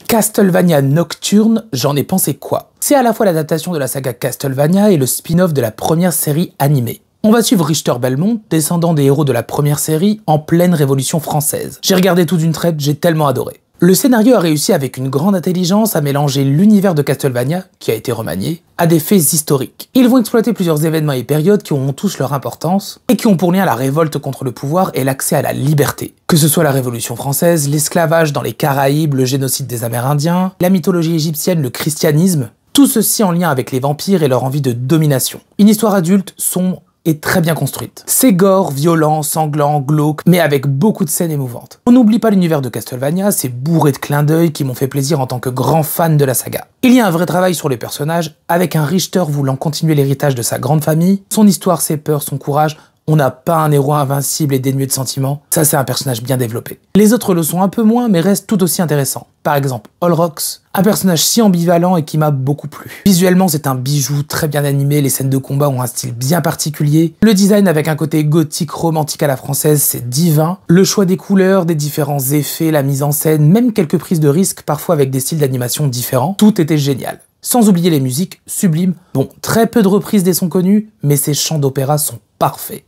Castlevania Nocturne, j'en ai pensé quoi? C'est à la fois l'adaptation de la saga Castlevania et le spin-off de la première série animée. On va suivre Richter Belmont, descendant des héros de la première série, en pleine Révolution française. J'ai regardé tout d'une traite, j'ai tellement adoré. Le scénario a réussi avec une grande intelligence à mélanger l'univers de Castlevania, qui a été remanié, à des faits historiques. Ils vont exploiter plusieurs événements et périodes qui auront tous leur importance, et qui ont pour lien la révolte contre le pouvoir et l'accès à la liberté. Que ce soit la Révolution française, l'esclavage dans les Caraïbes, le génocide des Amérindiens, la mythologie égyptienne, le christianisme, tout ceci en lien avec les vampires et leur envie de domination. Une histoire adulte, sombre, est très bien construite. C'est gore, violent, sanglant, glauque, mais avec beaucoup de scènes émouvantes. On n'oublie pas l'univers de Castlevania, c'est bourré de clins d'œil qui m'ont fait plaisir en tant que grand fan de la saga. Il y a un vrai travail sur les personnages, avec un Richter voulant continuer l'héritage de sa grande famille, son histoire, ses peurs, son courage. On n'a pas un héros invincible et dénué de sentiments, ça c'est un personnage bien développé. Les autres le sont un peu moins, mais restent tout aussi intéressants. Par exemple, Olrox, un personnage si ambivalent et qui m'a beaucoup plu. Visuellement, c'est un bijou très bien animé, les scènes de combat ont un style bien particulier. Le design avec un côté gothique romantique à la française, c'est divin. Le choix des couleurs, des différents effets, la mise en scène, même quelques prises de risque, parfois avec des styles d'animation différents, tout était génial. Sans oublier les musiques sublimes. Bon, très peu de reprises des sons connus, mais ces chants d'opéra sont parfaits.